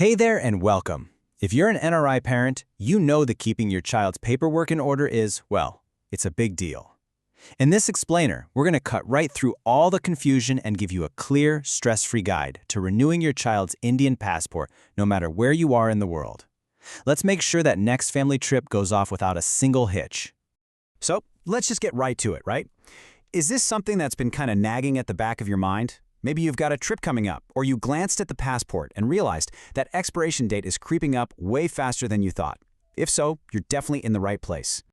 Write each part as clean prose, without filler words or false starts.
Hey there and welcome. If you're an NRI parent, you know that keeping your child's paperwork in order is, well, it's a big deal. In this explainer, we're going to cut right through all the confusion and give you a clear, stress-free guide to renewing your child's Indian passport no matter where you are in the world. Let's make sure that next family trip goes off without a single hitch. So, let's just get right to it, right? Is this something that's been kind of nagging at the back of your mind? Maybe you've got a trip coming up, or you glanced at the passport and realized that expiration date is creeping up way faster than you thought. If so, you're definitely in the right place.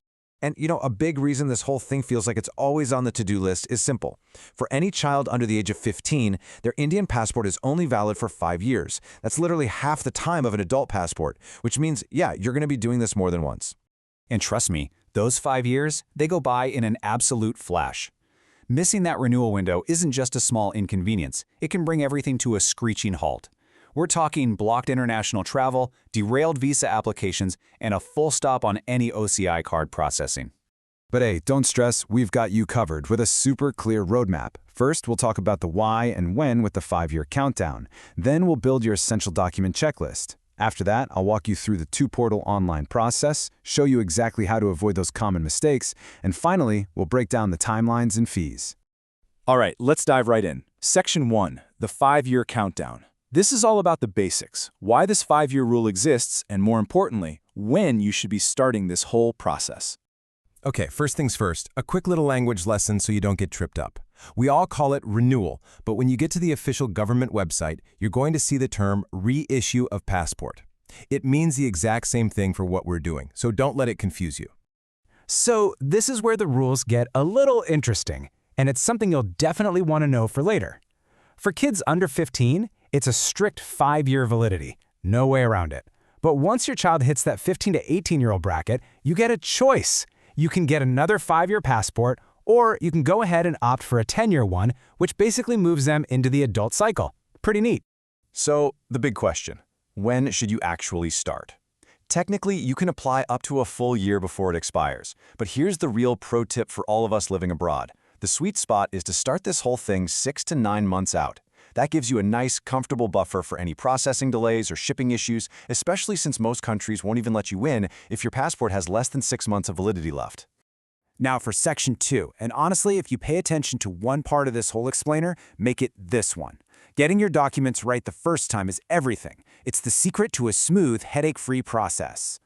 And a big reason this whole thing feels like it's always on the to-do list is simple. For any child under the age of 15, their Indian passport is only valid for 5 years. That's literally half the time of an adult passport, which means, yeah, you're going to be doing this more than once. And trust me, those 5 years, they go by in an absolute flash. Missing that renewal window isn't just a small inconvenience. It can bring everything to a screeching halt. We're talking blocked international travel, derailed visa applications, and a full stop on any OCI card processing. But hey, don't stress, we've got you covered with a super clear roadmap. First, we'll talk about the why and when with the 5-year countdown. Then we'll build your essential document checklist. After that, I'll walk you through the 2-portal online process, show you exactly how to avoid those common mistakes, and finally, we'll break down the timelines and fees. All right, let's dive right in. Section 1, the 5-year countdown. This is all about the basics, why this 5-year rule exists, and more importantly, when you should be starting this whole process. Okay, first things first, a quick little language lesson so you don't get tripped up. We all call it renewal, but when you get to the official government website, you're going to see the term reissue of passport. It means the exact same thing for what we're doing, so don't let it confuse you. So this is where the rules get a little interesting, and it's something you'll definitely want to know for later. For kids under 15, it's a strict 5-year validity, no way around it. But once your child hits that 15 to 18-year-old bracket, you get a choice. You can get another 5-year passport, or you can go ahead and opt for a 10-year one, which basically moves them into the adult cycle. Pretty neat. So, the big question, when should you actually start? Technically, you can apply up to a full year before it expires, but here's the real pro tip for all of us living abroad. The sweet spot is to start this whole thing 6 to 9 months out. That gives you a nice, comfortable buffer for any processing delays or shipping issues, especially since most countries won't even let you in if your passport has less than 6 months of validity left. Now for Section 2, and honestly, if you pay attention to one part of this whole explainer, make it this one. Getting your documents right the first time is everything. It's the secret to a smooth, headache-free process.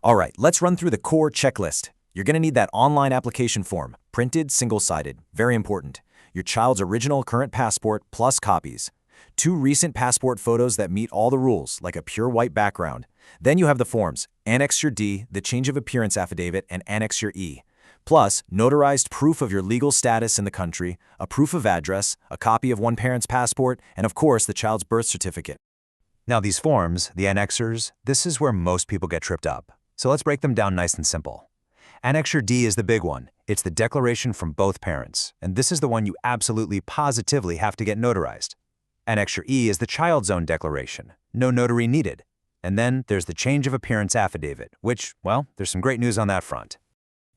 All right, let's run through the core checklist. You're going to need that online application form, printed, single-sided, very important. Your child's original current passport plus copies. 2 recent passport photos that meet all the rules, like a pure white background. Then you have the forms, Annexure D, the change of appearance affidavit, and Annexure E. Plus, notarized proof of your legal status in the country, a proof of address, a copy of one parent's passport, and of course the child's birth certificate. Now these forms, the annexures, this is where most people get tripped up. So let's break them down nice and simple. Annexure D is the big one. It's the declaration from both parents, and this is the one you absolutely positively have to get notarized. Annexure E is the child's own declaration. No notary needed. And then there's the change of appearance affidavit, which, well, there's some great news on that front.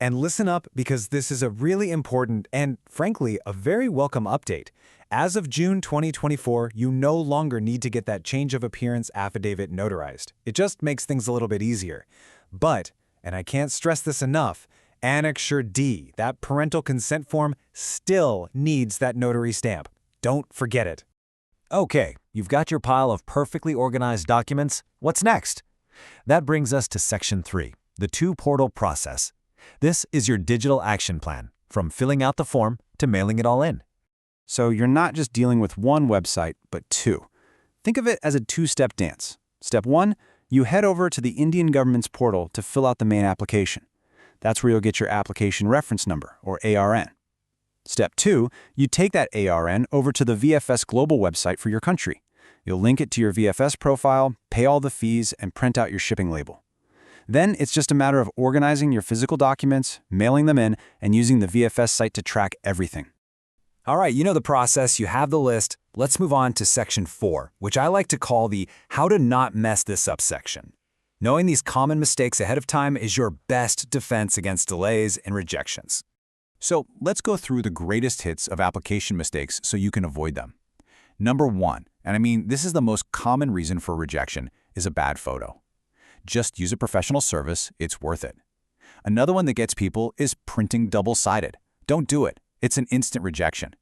And listen up, because this is a really important and, frankly, a very welcome update. As of June 2024, you no longer need to get that change of appearance affidavit notarized. It just makes things a little bit easier. But, and I can't stress this enough, Annexure D, that parental consent form, still needs that notary stamp. Don't forget it. Okay, you've got your pile of perfectly organized documents. What's next? That brings us to Section 3, the 2-portal process. This is your digital action plan, from filling out the form to mailing it all in. So you're not just dealing with one website, but 2. Think of it as a 2-step dance. Step 1, you head over to the Indian government's portal to fill out the main application. That's where you'll get your application reference number, or ARN. Step 2, you take that ARN over to the VFS Global website for your country. You'll link it to your VFS profile, pay all the fees, and print out your shipping label. Then it's just a matter of organizing your physical documents, mailing them in, and using the VFS site to track everything. All right, you know the process, you have the list. Let's move on to Section 4, which I like to call the How to Not Mess This Up section. Knowing these common mistakes ahead of time is your best defense against delays and rejections. So let's go through the greatest hits of application mistakes so you can avoid them. Number 1, And I mean, this is the most common reason for rejection, is a bad photo. Just use a professional service, it's worth it. Another one that gets people is printing double-sided. Don't do it. It's an instant rejection.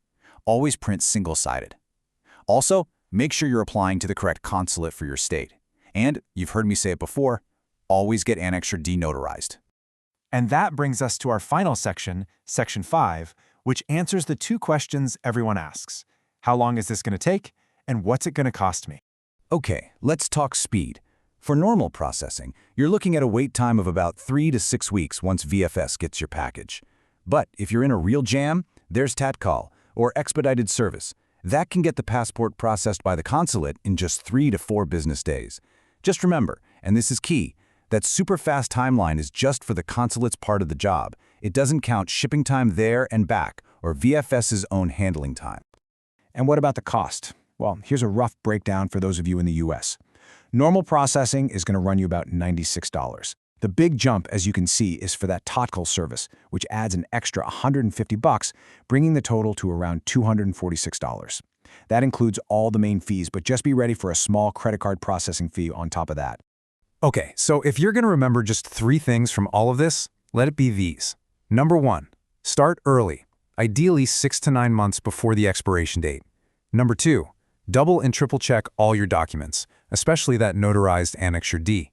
Always print single-sided. Also, make sure you're applying to the correct consulate for your state. And, you've heard me say it before, always get Annexure D notarized. And that brings us to our final section, Section 5, which answers the two questions everyone asks. How long is this going to take? And what's it going to cost me? Okay, let's talk speed. For normal processing, you're looking at a wait time of about 3 to 6 weeks once VFS gets your package. But if you're in a real jam, there's Tatkaal, or expedited service. That can get the passport processed by the consulate in just 3 to 4 business days. Just remember, and this is key, that super fast timeline is just for the consulate's part of the job. It doesn't count shipping time there and back, or VFS's own handling time. And what about the cost? Well, here's a rough breakdown for those of you in the US. Normal processing is going to run you about $96. The big jump, as you can see, is for that Tatkaal service, which adds an extra $150, bringing the total to around $246. That includes all the main fees, but just be ready for a small credit card processing fee on top of that. Okay, so if you're going to remember just 3 things from all of this, let it be these. Number 1, start early, ideally 6 to 9 months before the expiration date. Number 2, double and triple check all your documents, especially that notarized Annexure D.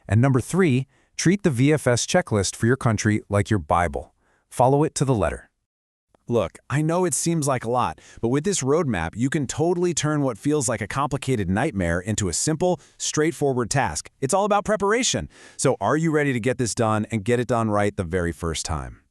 And number 3, treat the VFS checklist for your country like your Bible. Follow it to the letter. Look, I know it seems like a lot, but with this roadmap, you can totally turn what feels like a complicated nightmare into a simple, straightforward task. It's all about preparation. So are you ready to get this done and get it done right the very first time?